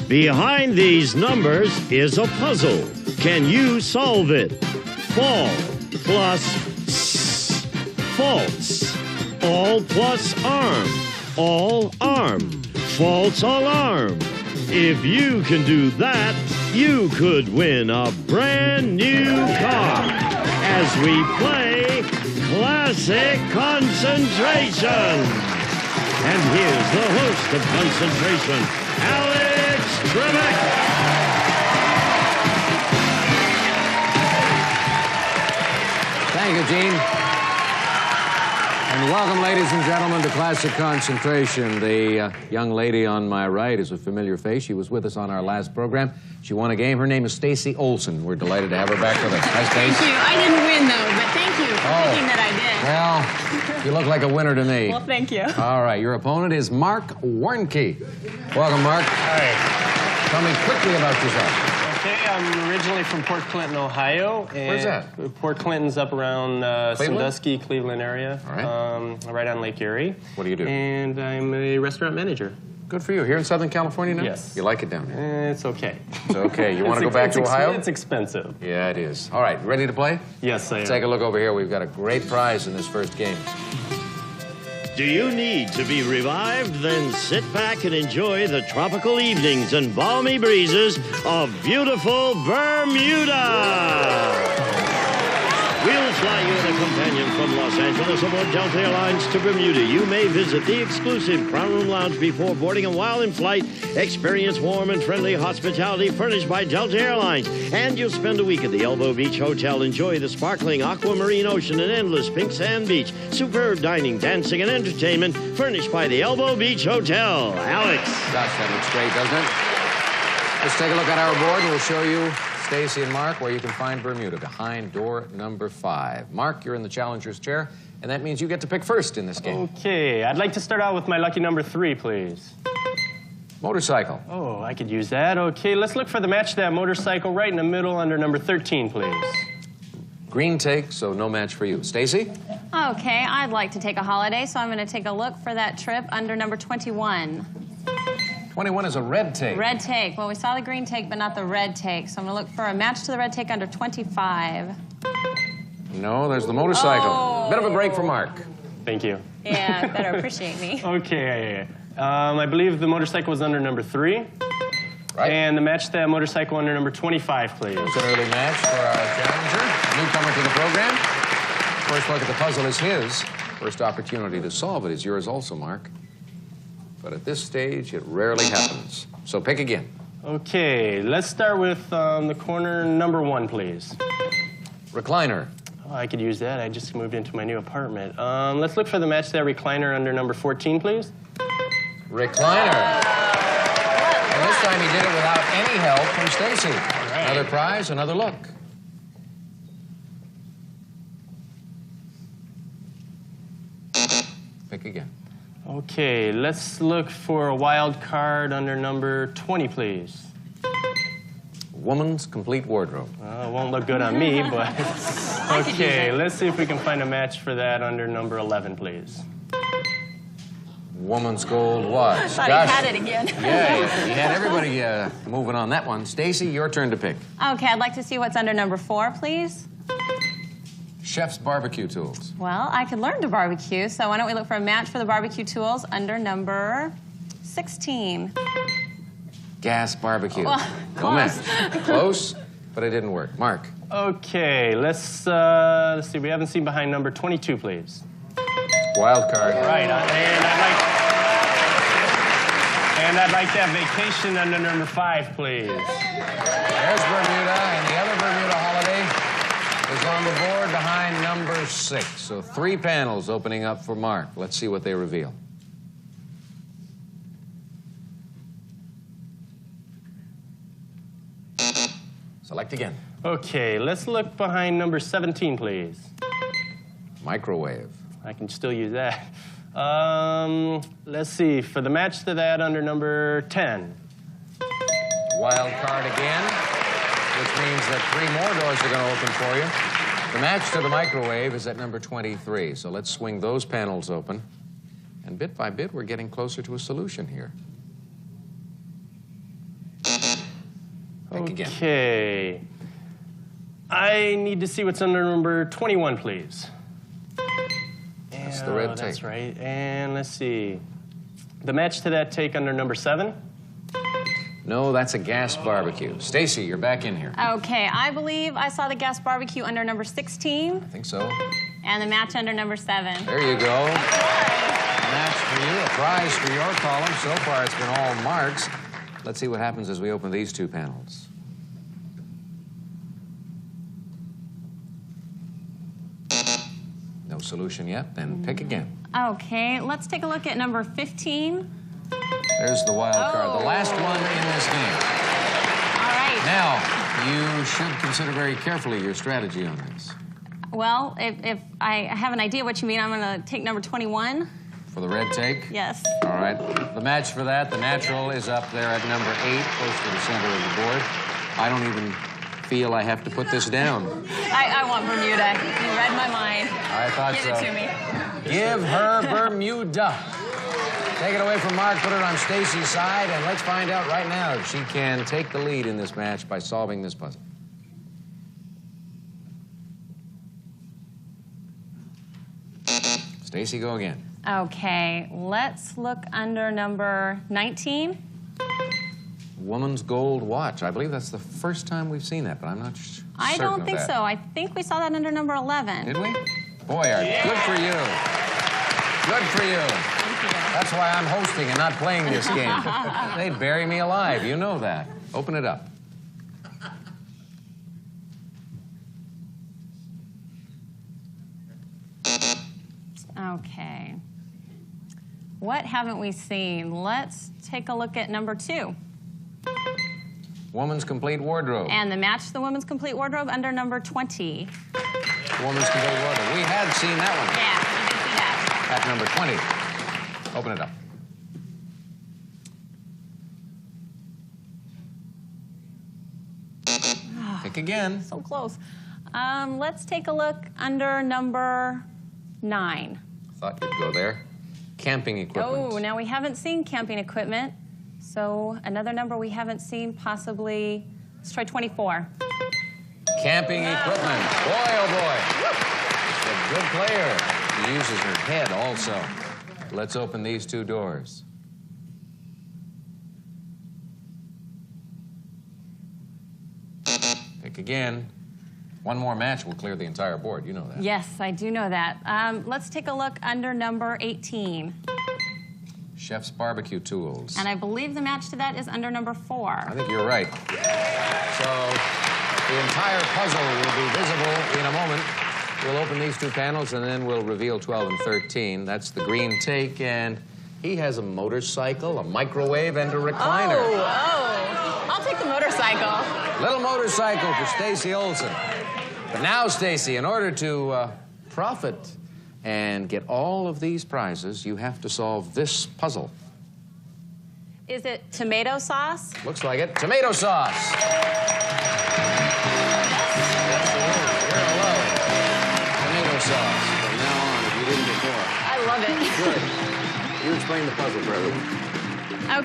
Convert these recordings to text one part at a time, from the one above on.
Behind these numbers is a puzzle. Can you solve it? Fall plus s, false. All plus arm, all arm. False alarm. If you can do that, you could win a brand new car as we play Classic Concentration. And here's the host of Concentration, Alex Cymraeg. Thank you, Gene. And welcome, ladies and gentlemen, to Classic Concentration. The young lady on my right is a familiar face. She was with us on our last program. She won a game. Her name is Stacy Olson. We're delighted to have her back with us. Hi, Stacy. Thank you. I didn't win, though, but thank you for thinking that I did. Well, you look like a winner to me. Well, thank you. All right, your opponent is Mark Warnke. Welcome, Mark. Hi. Tell me quickly about yourself. Okay, I'm originally from Port Clinton, Ohio. And where's that? Port Clinton's up around Sandusky, Cleveland area. All right. Right on Lake Erie. What do you do? And I'm a restaurant manager. Good for you. Here in Southern California now? Yes. You like it down here? It's okay. It's okay. You want to go back to Ohio? It's expensive. Yeah, it is. All right, ready to play? Yes, I am. Take a look over here. We've got a great prize in this first game. Do you need to be revived? Then sit back and enjoy the tropical evenings and balmy breezes of beautiful Bermuda. We'll fly you and a companion from Los Angeles aboard Delta Airlines to Bermuda. You may visit the exclusive Crown Room Lounge before boarding, and while in flight, experience warm and friendly hospitality furnished by Delta Airlines. And you'll spend a week at the Elbow Beach Hotel. Enjoy the sparkling aquamarine ocean and endless pink sand beach. Superb dining, dancing, and entertainment furnished by the Elbow Beach Hotel. Alex. Gosh, that looks great, doesn't it? Let's take a look at our board, and we'll show you, Stacy and Mark, where you can find Bermuda, behind door number 5. Mark, you're in the challenger's chair, and that means you get to pick first in this game. Okay, I'd like to start out with my lucky number 3, please. Motorcycle. Oh, I could use that. Okay, let's look for the match to that motorcycle right in the middle under number 13, please. Green take, so no match for you. Stacy? Okay, I'd like to take a holiday, so I'm going to take a look for that trip under number 21. 21 is a red take. Red take. Well, we saw the green take, but not the red take. So I'm going to look for a match to the red take under 25. No, there's the motorcycle. Oh. Bit of a break for Mark. Thank you. Yeah, better appreciate me. Okay. I believe the motorcycle was under number 3. Right. And the match to that motorcycle under number 25, please. It's an early match for our challenger, newcomer to the program. First look at the puzzle is his. First opportunity to solve it is yours also, Mark. But at this stage, it rarely happens. So pick again. Okay, let's start with the corner number 1, please. Recliner. Oh, I could use that. I just moved into my new apartment. Let's look for the match to that recliner under number 14, please. Recliner. And this time he did it without any help from Stacy. Right. Another prize, another look. Pick again. Okay, let's look for a wild card under number 20, please. Woman's complete wardrobe. It won't look good on me, but... Okay, let's see if we can find a match for that under number 11, please. Woman's gold watch. I thought he had it again. Yeah, you had everybody moving on that one. Stacy, your turn to pick. Okay, I'd like to see what's under number 4, please. Chef's barbecue tools. Well, I could learn to barbecue, so why don't we look for a match for the barbecue tools under number 16. Gas barbecue. Well, No close. match. Close, but it didn't work. Mark. Okay, let's see. We haven't seen behind number 22, please. Wild card. Right, and I'd like to have vacation under number 5, please. There's Bermuda, and the other Bermuda holiday is on the board behind number 6. So 3 panels opening up for Mark. Let's see what they reveal. Select again. Okay, let's look behind number 17, please. Microwave. I can still use that. Let's see, for the match to that under number 10. Wild card again, which means that 3 more doors are going to open for you. The match to the microwave is at number 23, so let's swing those panels open. And bit by bit, we're getting closer to a solution here. Pick again. Okay. I need to see what's under number 21, please. That's the red tape. That's right. And let's see. The match to that take under number 7? No, that's a gas barbecue. Stacy, you're back in here. Okay, I believe I saw the gas barbecue under number 16. I think so. And the match under number 7. There you go. A match for you, a prize for your column. So far, it's been all marks. Let's see what happens as we open these two panels. No solution yet, then pick again. Okay, let's take a look at number 15. There's the wild card, the last one in this game. All right. Now, you should consider very carefully your strategy on this. Well, if I have an idea what you mean, I'm going to take number 21. For the red take? Yes. All right. The match for that, the natural, is up there at number 8, close to the center of the board. I don't even feel I have to put this down. I want Bermuda. You read my mind. I thought Give so. it to me. Give her Bermuda. Take it away from Mark, put it on Stacy's side, and let's find out right now if she can take the lead in this match by solving this puzzle. Stacy, go again. Okay, let's look under number 19. Woman's gold watch. I believe that's the first time we've seen that, but I'm not certain I don't think of that. so. I think we saw that under number 11. Did we? Boy, good for you. Good for you. Thank you. That's why I'm hosting and not playing this game. They'd bury me alive. You know that. Open it up. Okay. What haven't we seen? Let's take a look at number 2. Woman's complete wardrobe. And the match to the woman's complete wardrobe under number 20. Woman's complete wardrobe. We had seen that one. Yeah, we did see that. At number 20. Open it up. Pick again. So close. Let's take a look under number 9. Thought you'd go there. Camping equipment. Oh, now we haven't seen camping equipment. So another number we haven't seen, possibly, let's try 24. Camping equipment. Boy, oh boy. She's a good player. She uses her head also. Let's open these two doors. Pick again. One more match will clear the entire board. You know that. Yes, I do know that. Let's take a look under number 18. Chef's barbecue tools. And I believe the match to that is under number 4. I think you're right. So the entire puzzle will be visible in a moment. We'll open these two panels and then we'll reveal 12 and 13. That's the green take, and he has a motorcycle, a microwave, and a recliner. Oh, I'll take the motorcycle. Little motorcycle for Stacy Olson. But now, Stacy, in order to profit and get all of these prizes, you have to solve this puzzle. Is it tomato sauce? Looks like it. Tomato sauce. Yes, it is. You're alone. Tomato sauce from now on, if you didn't before. I love it. Good. You explain the puzzle for everyone.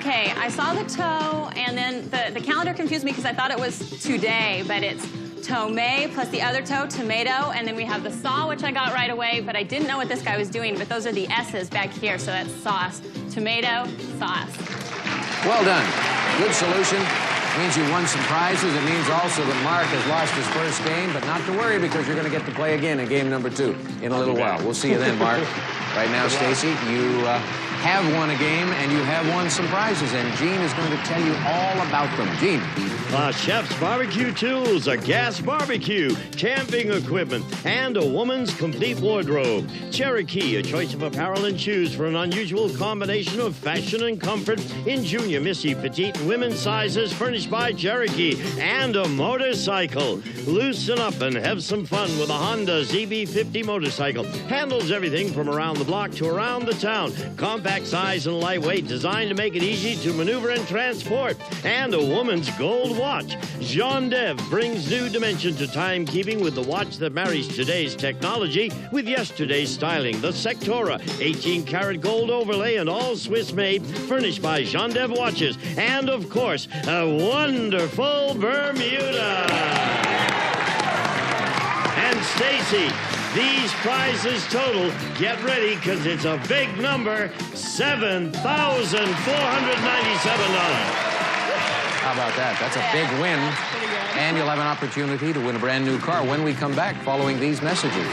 Okay, I saw the toe, and then the calendar confused me because I thought it was today, but it's tomate plus the other toe, tomato, and then we have the saw, which I got right away, but I didn't know what this guy was doing, but those are the S's back here, so that's sauce. Tomato, sauce. Well done. Good solution. Means you won some prizes. It means also that Mark has lost his first game, but not to worry because you're going to get to play again in game number 2 in a little while. We'll see you then, Mark. Right now, Stacy, you have won a game and you have won some prizes, and Gene is going to tell you all about them. Gene. Chef's barbecue tools, a gas barbecue, camping equipment, and a woman's complete wardrobe. Cherokee, a choice of apparel and shoes for an unusual combination of fashion and comfort in junior, missy, petite, and women's sizes, furnished by Cherokee. And a motorcycle. Loosen up and have some fun with a Honda ZB50 motorcycle. Handles everything from around the block to around the town. Compact compact size and lightweight, designed to make it easy to maneuver and transport. And a woman's gold watch. Jean Dev brings new dimension to timekeeping with the watch that marries today's technology with yesterday's styling. The Sectora, 18-karat gold overlay and all Swiss-made, furnished by Jean Dev Watches. And, of course, a wonderful Bermuda. And Stacy, these prizes total, get ready because it's a big number, $7,497. How about that? That's a big win. And you'll have an opportunity to win a brand new car when we come back following these messages.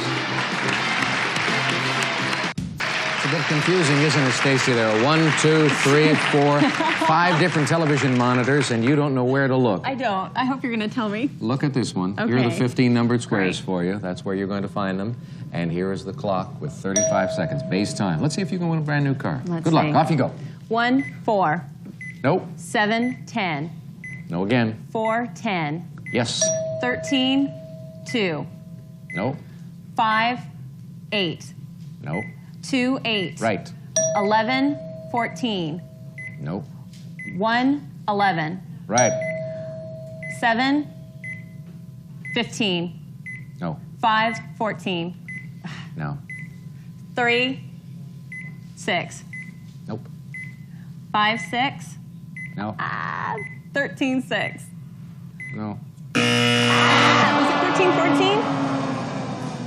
It's a bit confusing, isn't it, Stacy? There are 1, 2, 3, 4, 5 different television monitors, and you don't know where to look. I don't. I hope you're going to tell me. Look at this one. Okay. Here are the 15 numbered squares Great. for you. That's where you're going to find them. And here is the clock with 35 seconds, base time. Let's see if you can win a brand new car. Good luck. Off you go. 1, 4. Nope. 7, 10. No again. 4, 10. Yes. 13, 2. No. 5, 8. No. 2, 8. Right. 11, 14. Nope. 1, 11. Right. 7, 15. No. 5, 14. No. 3, 6. Nope. 5, 6. No. 13, 6. No. Was it 13, 14?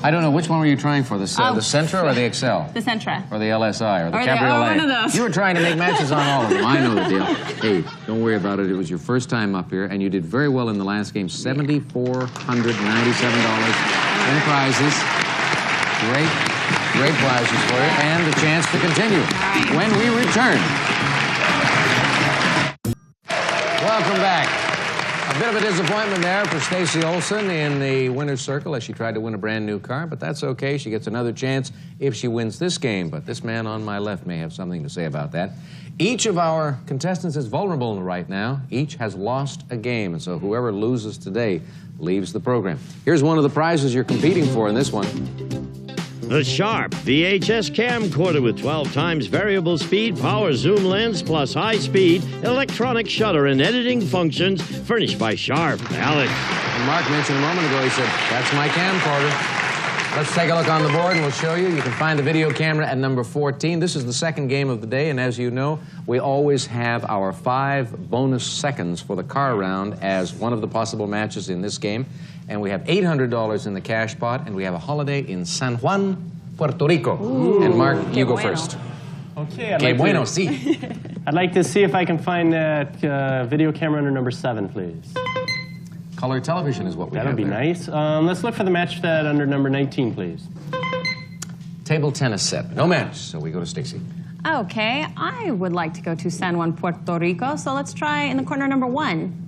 I don't know. Which one were you trying for? The Sentra or the Excel? The Sentra. Or the LSI or the Or Cabriolet? one of those. You were trying to make matches on all of them. I know the deal. Hey, don't worry about it. It was your first time up here, and you did very well in the last game. $7,497 in prizes. Great prizes for you, and the chance to continue when we return. Welcome back. A bit of a disappointment there for Stacy Olson in the winner's circle as she tried to win a brand new car, but that's okay. She gets another chance if she wins this game. But this man on my left may have something to say about that. Each of our contestants is vulnerable right now. Each has lost a game, and so whoever loses today leaves the program. Here's one of the prizes you're competing for in this one. The Sharp VHS camcorder with 12 times variable speed, power zoom lens, plus high-speed electronic shutter and editing functions, furnished by Sharp. Alex. And Mark mentioned a moment ago, he said, that's my camcorder. Let's take a look on the board and we'll show you. You can find the video camera at number 14. This is the second game of the day, and as you know, we always have our 5 bonus seconds for the car round as one of the possible matches in this game. And we have $800 in the cash pot, and we have a holiday in San Juan, Puerto Rico. Ooh. And Mark, you go first. Okay. I'd like to see if I can find that video camera under number 7, please. Color television is what we have. That'll be nice. Let's look for the match that under number 19, please. Table tennis set. No match, so we go to Stacy. Okay, I would like to go to San Juan, Puerto Rico, so let's try in the corner number 1.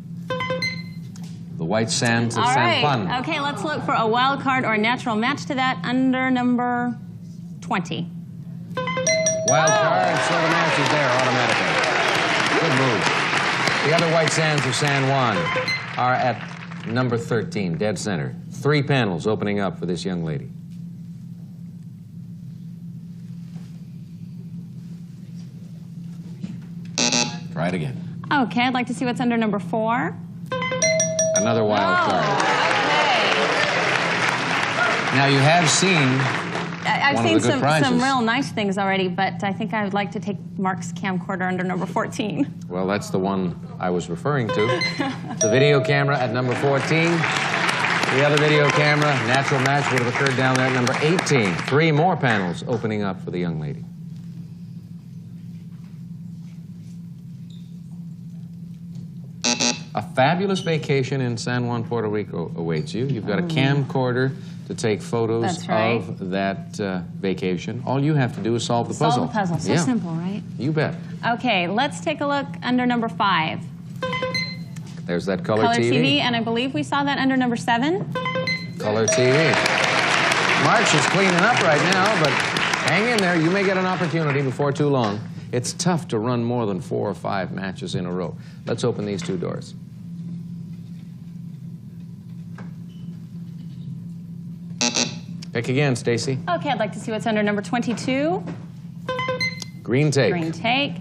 The white sands of All San Juan. right. Okay, let's look for a wild card or a natural match to that under number 20. Wild card, so the match is there automatically. Good move. The other white sands of San Juan are at number 13, dead center. 3 panels opening up for this young lady. Try it again. Okay, I'd like to see what's under number 4. Another wild card. Okay. Now, you have seen I've one seen of the good prizes. some real nice things already, but I think I would like to take Mark's camcorder under number 14. Well, that's the one I was referring to. The video camera at number 14. The other video camera, natural match, would have occurred down there at number 18. 3 more panels opening up for the young lady. A fabulous vacation in San Juan, Puerto Rico awaits you. You've got a camcorder to take photos of that vacation. All you have to do is solve the puzzle. Solve the puzzle. So simple, right? You bet. Okay, let's take a look under number 5. There's that color TV, and I believe we saw that under number 7. Color TV. March is cleaning up right now, but hang in there. You may get an opportunity before too long. It's tough to run more than 4 or 5 matches in a row. Let's open these 2 doors. Pick again, Stacy. Okay, I'd like to see what's under number 22. Green take. Green take.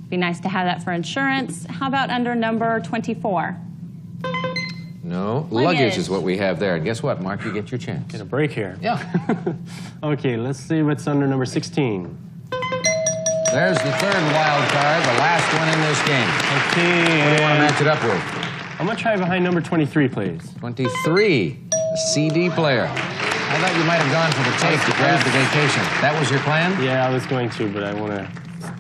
Be nice to have that for insurance. How about under number 24? No, luggage is what we have there. And guess what, Mark? You get your chance. Get a break here. Yeah. Okay, let's see what's under number 16. There's the third wild card, the last one in this game. Okay. What do you want to match it up with? I'm going to try behind number 23, please. 23, a CD player. I thought you might have gone for the tape to grab the vacation. That was your plan? Yeah, I was going to, but I want to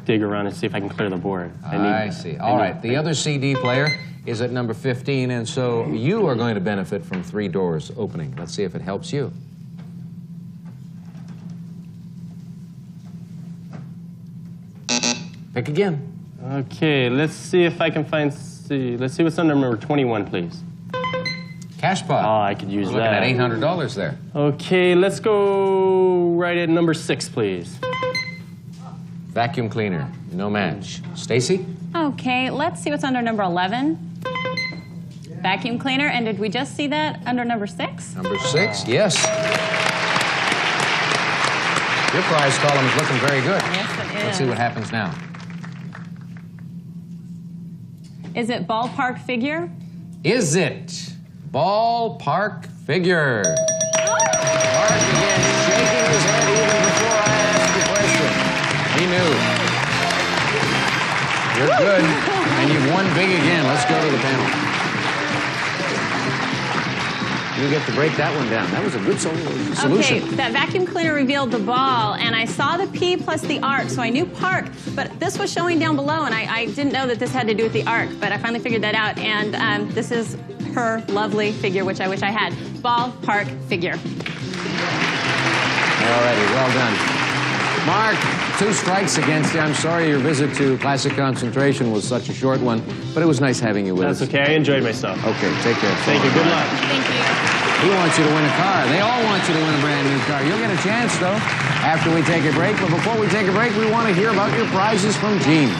dig around and see if I can clear the board. I see. All right, the other CD player is at number 15, and so you are going to benefit from 3 doors opening. Let's see if it helps you. Pick again. Okay, let's see if I can find... Let's see what's under number 21, please. Cash pot. Oh, I could use We're that. looking at $800 there. Okay, let's go right at number 6, please. Vacuum cleaner, no match. Stacy? Okay, let's see what's under number 11. Vacuum cleaner, and did we just see that under number 6? Number 6, yes. Your prize column is looking very good. Yes, it is. Let's see what happens now. Is it ballpark figure? Is it ballpark figure? Mark again shaking his head even before I asked the question. He knew. You're good, and you've won big again. Let's go to the panel. You get to break that one down. That was a good solution. Okay, that vacuum cleaner revealed the ball, and I saw the P plus the arc, so I knew park, but this was showing down below, and I didn't know that this had to do with the arc, but I finally figured that out, and this is her lovely figure, which I wish I had. Ballpark figure. Alrighty, well done. Mark, 2 strikes against you. I'm sorry your visit to Classic Concentration was such a short one, but it was nice having you with us. That's okay, I enjoyed myself. Okay, take care. Thank you, good luck. Thank you. He wants you to win a car. They all want you to win a brand new car. You'll get a chance, though, after we take a break. But before we take a break, we want to hear about your prizes from Gene.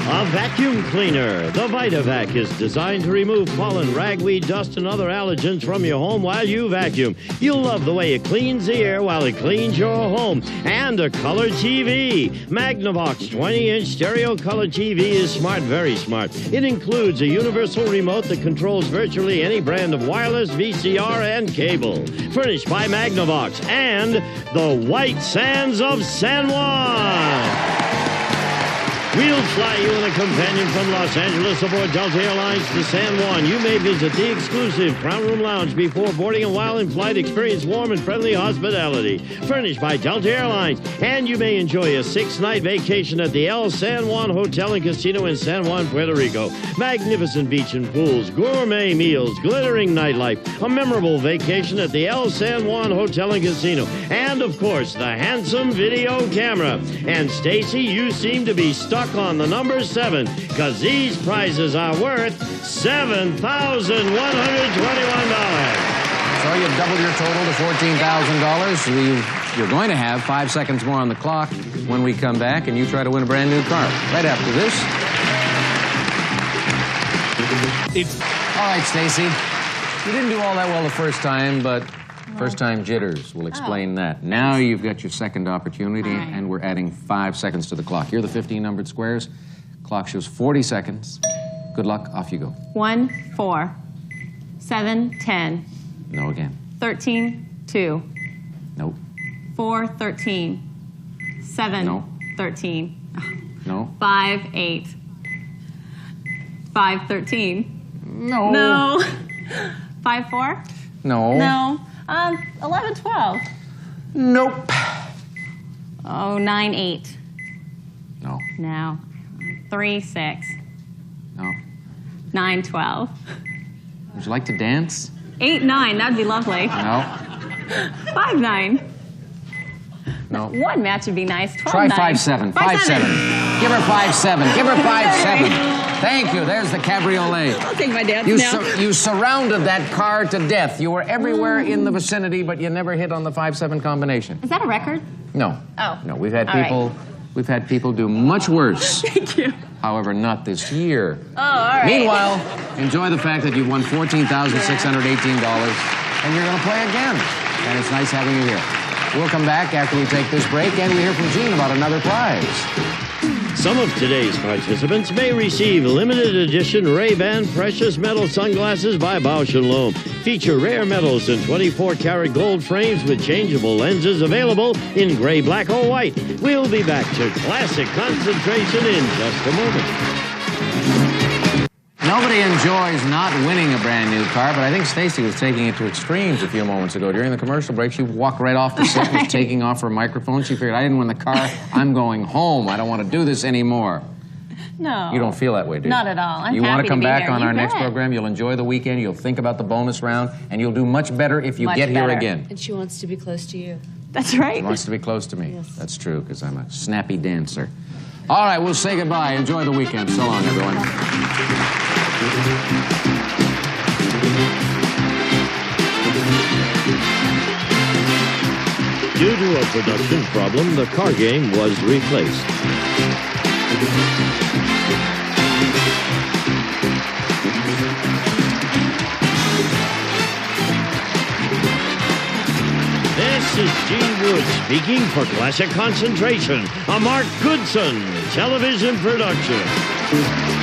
A vacuum cleaner. The VitaVac is designed to remove pollen, ragweed, dust, and other allergens from your home while you vacuum. You'll love the way it cleans the air while it cleans your home. And a color TV. Magnavox 20-inch stereo color TV is smart, very smart. It includes a universal remote that controls virtually any brand of wireless, VCR, and cable. Furnished by Magnavox and the White Sands of San Juan. We'll fly you in a companion from Los Angeles aboard Delta Airlines to San Juan. You may visit the exclusive Crown Room Lounge before boarding, and while in flight, experience warm and friendly hospitality. Furnished by Delta Airlines. And you may enjoy a 6-night vacation at the El San Juan Hotel and Casino in San Juan, Puerto Rico. Magnificent beach and pools, gourmet meals, glittering nightlife, a memorable vacation at the El San Juan Hotel and Casino. And, of course, the handsome video camera. And, Stacy, you seem to be stuck on the number 7, because these prizes are worth $7,121. So you've doubled your total to $14,000. You're going to have 5 seconds more on the clock when we come back, and you try to win a brand new car. Right after this. All right, Stacy. You didn't do all that well the first time, but first-time jitters will explain that. Now you've got your second opportunity, and we're adding 5 seconds to the clock. Here are the 15 numbered squares. Clock shows 40 seconds. Good luck. Off you go. 1, 4, 7, 10. No again. 13, 2. Nope. 4, 13. 7, No. 13. No. 5, 8. 5, 13. No. No. 5, 4? No. No. 11, 12. Nope. Oh, 9, 8. No. No. 3, 6. No. 9, 12. Would you like to dance? 8, 9. That'd be lovely. No. 5, 9. No. One match would be nice. 12, Try 9. 5, 7. 5, 7. Give her 5, 7. Give her 5, 7. Thank you. There's the cabriolet. I'll take my dance now. You surrounded that car to death. You were everywhere in the vicinity, but you never hit on the 5, 7 combination. Is that a record? No. Oh. No, we've had All people. right. We've had people do much worse. Thank you. However, not this year. Oh, all right. Meanwhile, enjoy the fact that you've won $14,618, and you're going to play again. And it's nice having you here. We'll come back after we take this break, and we hear from Gene about another prize. Some of today's participants may receive limited edition Ray-Ban precious metal sunglasses by Bausch & Lomb. Feature rare metals in 24-karat gold frames with changeable lenses available in gray, black, or white. We'll be back to Classic Concentration in just a moment. Nobody enjoys not winning a brand new car, but I think Stacy was taking it to extremes a few moments ago. During the commercial break, she walked right off the set, was taking off her microphone. She figured, I didn't win the car, I'm going home. I don't want to do this anymore. No. You don't feel that way, do you? Not at all. You want to come back on You our bet. next program, you'll enjoy the weekend, you'll think about the bonus round, and you'll do much better if you get here again. And she wants to be close to you. That's right. She wants to be close to me. Yes. That's true, because I'm a snappy dancer. All right, we'll say goodbye. Enjoy the weekend. So long, everyone. Due to a production problem, the car game was replaced. This is Gene Wood speaking for Classic Concentration, a Mark Goodson television production.